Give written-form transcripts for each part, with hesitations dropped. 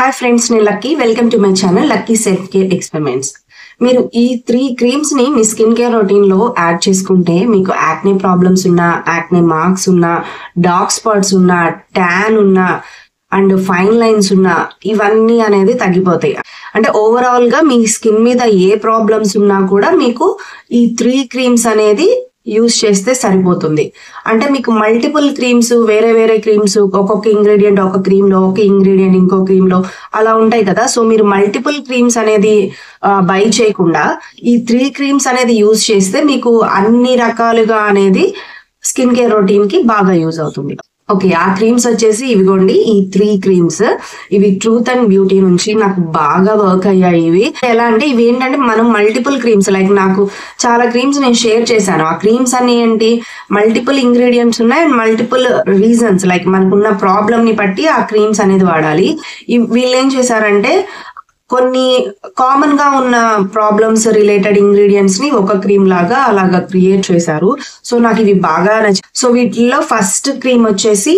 Hi friends, నేను lucky. Welcome to my channel lucky self care experiments. మీరు ఈ 3 creams ని మీ స్కిన్ కేర్ రొటీన్ లో యాడ్ చేసుకుంటే మీకు యాక్నే ప్రాబ్లమ్స్ ఉన్నా, యాక్నే మార్క్స్ ఉన్నా, డార్క్ స్పాట్స్ ఉన్నా, ట్యాన్ ఉన్నా అండ్ ఫైన్ లైన్స్ ఉన్నా ఇవన్నీ అనేది తగ్గిపోతాయి. అంటే ఓవరాల్ గా మీ స్కిన్ మీద ఏ ప్రాబ్లమ్స్ ఉన్నా కూడా మీకు ఈ 3 క్రీమ్స్ అనేది యూజ్ చేస్తే సరిపోతుంది. అంటే మీకు మల్టిపుల్ క్రీమ్స్, వేరే వేరే క్రీమ్స్, ఒక్కొక్క ఇంగ్రీడియంట్ ఒక క్రీమ్ లో, ఒక ఇంగ్రీడియంట్ ఇంకో క్రీమ్ లో అలా ఉంటాయి కదా. సో మీరు మల్టిపుల్ క్రీమ్స్ అనేది బై చేయకుండా ఈ 3 క్రీమ్స్ అనేది యూజ్ చేస్తే మీకు అన్ని రకాలుగా అనేది స్కిన్ కేర్ రొటీన్ కి బాగా యూజ్ అవుతుంది. ఓకే, ఆ క్రీమ్స్ వచ్చేసి ఇవిగోండి. ఈ 3 క్రీమ్స్ ఇవి ట్రూత్ అండ్ బ్యూటీ నుంచి నాకు బాగా వర్క్ అయ్యాయి. ఇవి ఎలా అంటే ఇవి ఏంటంటే మనం మల్టిపుల్ క్రీమ్స్, లైక్ నాకు చాలా క్రీమ్స్ నేను షేర్ చేశాను. ఆ క్రీమ్స్ అన్ని ఏంటి, మల్టిపుల్ ఇంగ్రీడియంట్స్ ఉన్నాయి అండ్ మల్టిపుల్ రీజన్స్, లైక్ మనకున్న ప్రాబ్లమ్ ని బట్టి ఆ క్రీమ్స్ అనేది వాడాలి. వీళ్ళు ఏం చేశారంటే కొన్ని కామన్ గా ఉన్న ప్రాబ్లమ్స్ రిలేటెడ్ ఇంగ్రీడియంట్స్ ని ఒక క్రీమ్ లాగా అలాగా క్రియేట్ చేశారు. సో నాకు ఇవి బాగా నచ్చాయి. సో వీటిలో ఫస్ట్ క్రీమ్ వచ్చేసి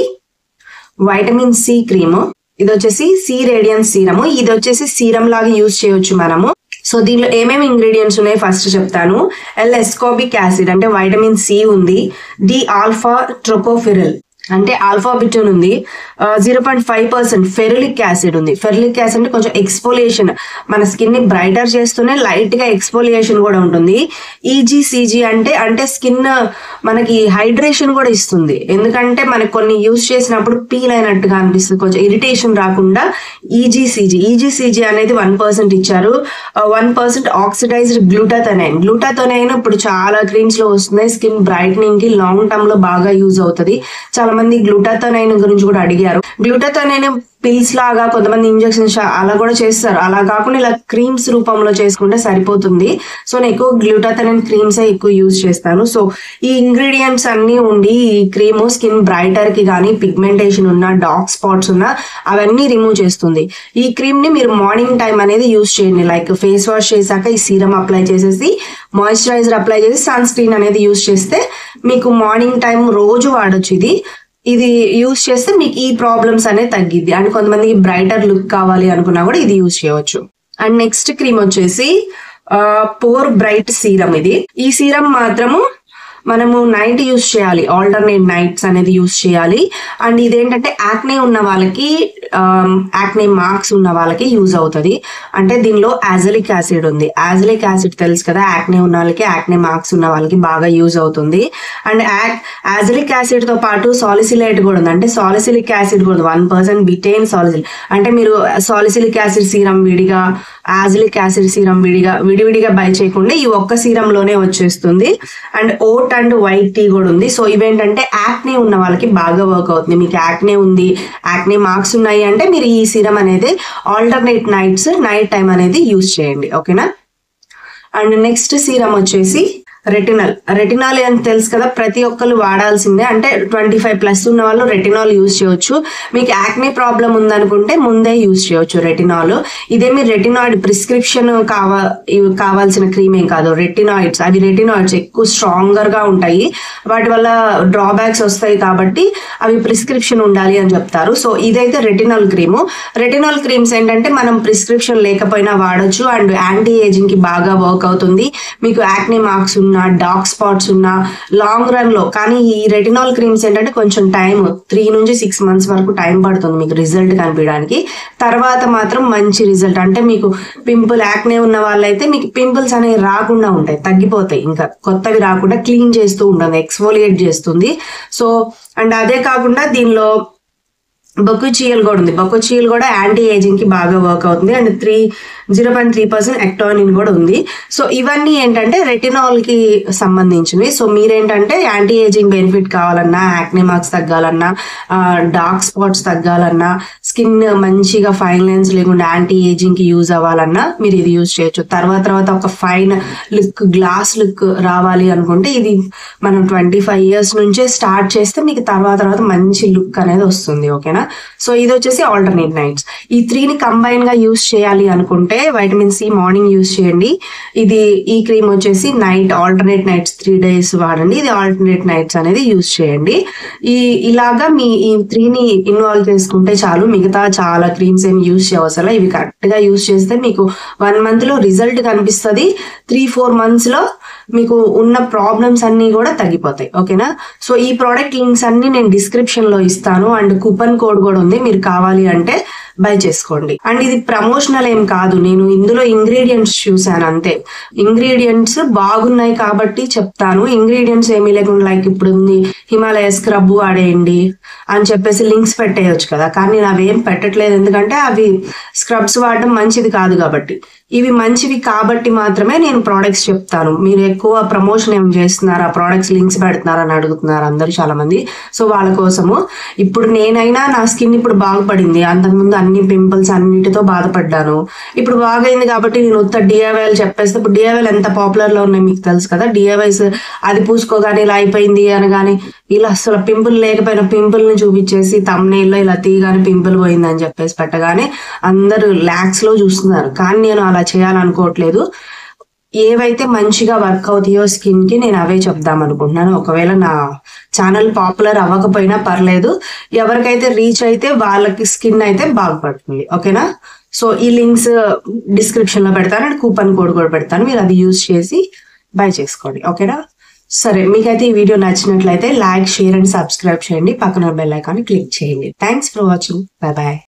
వైటమిన్ సి క్రీమ్. ఇది వచ్చేసి సి రేడియన్స్ సీరమ్. ఇది వచ్చేసి సీరం లాగా యూజ్ చేయొచ్చు మనము. సో దీనిలో ఏమేమి ఇంగ్రీడియంట్స్ ఉన్నాయి ఫస్ట్ చెప్తాను. ఎల్-ఎస్కార్బిక్ యాసిడ్ అంటే వైటమిన్ సి ఉంది. డి ఆల్ఫా ట్రోకోఫెరిల్ అంటే ఆల్ఫా బిటోన్ ఉంది. 0.5% ఫెరులిక్ యాసిడ్ ఉంది. ఫెరులిక్ యాసిడ్ అంటే కొంచెం ఎక్స్ఫోలియేషన్, మన స్కిన్ ని బ్రైటర్ చేస్తూనే లైట్ గా ఎక్స్ఫోలియేషన్ కూడా ఉంటుంది. ఈజీసీజీ అంటే స్కిన్ మనకి హైడ్రేషన్ కూడా ఇస్తుంది. ఎందుకంటే మనకి కొన్ని యూజ్ చేసినప్పుడు పీల్ అయినట్టుగా అనిపిస్తుంది, కొంచెం ఇరిటేషన్ రాకుండా. ఈజీసీజీ అనేది 1% ఇచ్చారు. 1% ఆక్సిడైజ్డ్ గ్లూటాథయోనైన్ ఇప్పుడు చాలా క్రీమ్స్ లో వస్తున్నాయి. స్కిన్ బ్రైట్నింగ్ కి లాంగ్ టర్మ్ లో బాగా యూజ్ అవుతుంది. చాలా మంది గ్లూటాథయోనైన్ గురించి కూడా అడిగారు. గ్లూటాథయోనైన్ పిల్స్ లాగా, కొంతమంది ఇంజెక్షన్స్ అలా కూడా చేస్తారు. అలా కాకుండా ఇలా క్రీమ్స్ రూపంలో చేసుకుంటే సరిపోతుంది. సో నేను ఎక్కువ గ్లూటాథయోనైన్ క్రీమ్స్ ఎక్కువ యూజ్ చేస్తాను. సో ఈ ఇంగ్రీడియంట్స్ అన్ని ఉండి ఈ క్రీమ్ స్కిన్ బ్రైటర్ కి కానీ, పిగ్మెంటేషన్ ఉన్నా, డార్క్ స్పాట్స్ ఉన్నా అవన్నీ రిమూవ్ చేస్తుంది. ఈ క్రీమ్ ని మీరు మార్నింగ్ టైం అనేది యూజ్ చేయండి. లైక్ ఫేస్ వాష్ చేశాక ఈ సీరం అప్లై చేసేసి, మాయిశ్చరైజర్ అప్లై చేసి, సన్ స్క్రీన్ అనేది యూజ్ చేస్తే మీకు మార్నింగ్ టైం రోజు వాడొచ్చు. ఇది యూజ్ చేస్తే మీకు ఈ ప్రాబ్లమ్స్ అనేది తగ్గిద్ది. అండ్ కొంతమందికి బ్రైటర్ లుక్ కావాలి అనుకున్నా కూడా ఇది యూజ్ చేయవచ్చు. అండ్ నెక్స్ట్ క్రీమ్ వచ్చేసి పోర్ బ్రైట్ సీరం. ఈ సీరం మాత్రము మనము నైట్ యూజ్ చేయాలి, ఆల్టర్నేట్ నైట్స్ అనేది యూజ్ చేయాలి. అండ్ ఇదేంటంటే యాక్నే ఉన్న వాళ్ళకి, యాక్నే మార్క్స్ ఉన్న వాళ్ళకి యూజ్ అవుతుంది. అంటే దీనిలో యాజలిక్ యాసిడ్ ఉంది. యాజలిక్ యాసిడ్ తెలుసు కదా, యాక్నే ఉన్న వాళ్ళకి, యాక్నే మార్క్స్ ఉన్న వాళ్ళకి బాగా యూజ్ అవుతుంది. అండ్ యాజలిక్ యాసిడ్ తో పాటు సాలిసిలేట్ కూడా ఉంది. అంటే సాలిసిలిక్ యాసిడ్ కూడా 1% బిటేన్ సాలిసిలిక్. అంటే మీరు సాలిసిలిక్ యాసిడ్ సీరం విడిగా, యాజలిక్ యాసిడ్ సీరం విడివిడిగా బై చేయకుండా ఈ ఒక్క సీరంలోనే వచ్చేస్తుంది. And oat and white tea కూడా ఉంది. సో ఇవేంటంటే యాక్నే ఉన్న వాళ్ళకి బాగా వర్క్ అవుతుంది. మీకు యాక్నే ఉంది, యాక్నే మార్క్స్ ఉన్నాయి అంటే మీరు ఈ సీరం అనేది ఆల్టర్నేట్ నైట్ టైం అనేది యూజ్ చేయండి. ఓకేనా. అండ్ నెక్స్ట్ సీరం వచ్చేసి రెటినాల్ అని తెలుసు కదా, ప్రతి ఒక్కరు వాడాల్సిందే. అంటే 25+ ఉన్న వాళ్ళు రెటినాల్ యూజ్ చేయొచ్చు. మీకు యాక్నే ప్రాబ్లం ఉందనుకుంటే ముందే యూజ్ చేయొచ్చు రెటినాల్. ఇదేమి రెటినాయిడ్ ప్రిస్క్రిప్షన్ కావాల్సిన క్రీమ్ ఏం కాదు. అవి రెటినాయిడ్స్ ఎక్కువ స్ట్రాంగర్ గా ఉంటాయి. వాటి వల్ల డ్రాబ్యాక్స్ వస్తాయి కాబట్టి అవి ప్రిస్క్రిప్షన్ ఉండాలి అని చెప్తారు. సో ఇదైతే రెటినాల్ క్రీము. రెటినాల్ క్రీమ్స్ ఏంటంటే మనం ప్రిస్క్రిప్షన్ లేకపోయినా వాడొచ్చు. అండ్ యాంటీ ఏజింగ్ కి బాగా వర్క్ అవుతుంది. మీకు యాక్నే మార్క్స్ డార్క్ స్పాట్స్ ఉన్న లాంగ్ రన్ లో. కానీ ఈ రెటినాల్ క్రీమ్స్ ఏంటంటే కొంచెం టైం, 3 నుంచి 6 months వరకు టైం పడుతుంది మీకు రిజల్ట్ కనిపించడానికి. తర్వాత మాత్రం మంచి రిజల్ట్. అంటే మీకు యాక్నే ఉన్న వాళ్ళైతే మీకు పింపుల్స్ అనేవి రాకుండా ఉంటాయి, తగ్గిపోతాయి. ఇంకా కొత్తవి రాకుండా క్లీన్ చేస్తూ ఉంటుంది, ఎక్స్ఫోలియేట్ చేస్తుంది. సో అండ్ అదే కాకుండా దీనిలో బొకుచియల్ కూడా ఉంది. బొకుచియల్ కూడా యాంటీ ఏజింగ్ కి బాగా వర్క్ అవుతుంది. అండ్ 0.3% ఎక్టోనిన్ కూడా ఉంది. సో ఇవన్నీ ఏంటంటే రెటినాల్ కి సంబంధించినవి. సో మీరేంటంటే యాంటీ ఏజింగ్ బెనిఫిట్ కావాలన్నా, యాక్నే మార్క్స్ తగ్గాలన్నా, డార్క్ స్పాట్స్ తగ్గాలన్నా, స్కిన్ మంచిగా ఫైన్ లైన్స్ లేకుండా యాంటీ ఏజింగ్ కి యూజ్ అవ్వాలన్నా మీరు ఇది యూజ్ చేయొచ్చు. తర్వాత ఒక ఫైన్ లుక్, గ్లాస్ లుక్ రావాలి అనుకుంటే ఇది మనం 25 years నుంచే స్టార్ట్ చేస్తే మీకు తర్వాత మంచి లుక్ అనేది వస్తుంది. ఓకేనా. సో ఇది వచ్చేసి ఆల్టర్నేట్ నైట్స్. ఈ 3ని కంబైన్ గా యూస్ చేయాలి అనుకుంటే వైటమిన్ సి మార్నింగ్ యూస్ చేయండి. ఈ క్రీమ్ వచ్చేసి నైట్ ఆల్టర్నేట్ నైట్స్ 3 days వాడండి. ఇది ఆల్టర్నేట్ నైట్స్ అనేది యూస్ చేయండి. ఇలాగా ఈ 3ని ఇన్వాల్వ్ చేసుకుంటే చాలు. మిగతా చాలా క్రీమ్స్ ఏమి యూస్ చేయవసరం. ఇవి కరెక్ట్ గా యూస్ చేస్తే మీకు 1 month లో రిజల్ట్ కనిపిస్తుంది. 3-4 months లో మీకు ఉన్న ప్రాబ్లమ్స్ అన్ని కూడా తగ్గిపోతాయి. ఓకేనా? సో ఈ ప్రోడక్ట్ లింక్స్ అన్ని నేను డిస్క్రిప్షన్ లో ఇస్తాను అండ్ కూపన్ కోడ్ కూడా ఉంది. మీరు కావాలి అంటే బై చేసుకోండి. అండ్ ఇది ప్రమోషనల్ ఏం కాదు, నేను ఇందులో ఇంగ్రీడియంట్స్ చూసాను అంతే. ఇంగ్రీడియంట్స్ బాగున్నాయి కాబట్టి చెప్తాను. ఇంగ్రీడియంట్స్ ఏమీ లేకుండా లైక్ ఇప్పుడు ఉంది హిమాలయ స్క్రబ్ వాడేయండి అని చెప్పేసి లింక్స్ పెట్టేయచ్చు కదా, కానీ నేను అవి ఏం పెట్టట్లేదు. ఎందుకంటే అవి స్క్రబ్స్ వాడడం మంచిది కాదు కాబట్టి. ఇవి మంచివి కాబట్టి మాత్రమే నేను ప్రోడక్ట్స్ చెప్తాను. మీరు ఎక్కువ ప్రమోషన్ ఏం చేస్తున్నారు, ఆ ప్రోడక్ట్స్ లింక్స్ పెడుతున్నారని అడుగుతున్నారు అందరూ చాలా మంది. సో వాళ్ళ కోసము ఇప్పుడు నేనైనా నా స్కిన్ ఇప్పుడు బాగుపడింది. అంతకుముందు అన్ని పింపుల్స్ అన్నిటితో బాధపడ్డాను. ఇప్పుడు బాగైంది కాబట్టి నేను ఉత్త డిఐవైలు చెప్పేస్తే, ఇప్పుడు డిఐవైలు ఎంత పాపులర్ లో ఉన్నాయి మీకు తెలుసు కదా. డిఐవైస్ అది పూసుకోగానే ఇలా అయిపోయింది అనగానే ఇలా అసలు పింపుల్ లేకపోయినా పింపుల్ ని చూపించేసి తమ్నేల్లో ఇలా తీయగానే పింపుల్ పోయింది అని చెప్పేసి పెట్టగానే అందరూ ల్యాక్స్ లో చూస్తున్నారు. కానీ నేను అలా చేయాలనుకోవట్లేదు. ఏవైతే మంచిగా వర్క్ అవుతాయో స్కిన్ కి నేను అవే చెప్దాం అనుకుంటున్నాను. ఒకవేళ నా ఛానల్ పాపులర్ అవ్వకపోయినా పర్లేదు, ఎవరికైతే రీచ్ అయితే వాళ్ళకి స్కిన్ అయితే బాగుపడుతుంది. ఓకేనా? సో ఈ లింక్స్ డిస్క్రిప్షన్ లో పెడతాను అండ్ కూపన్ కోడ్ కూడా పెడతాను. మీరు అది యూజ్ చేసి బై చేసుకోండి. ఓకేనా? సరే, మీకైతే ఈ వీడియో నచ్చినట్లయితే లైక్, షేర్ అండ్ సబ్స్క్రైబ్ చేయండి. పక్కన బెల్ ఐకాన్ క్లిక్ చేయండి. Thanks for watching. Bye bye.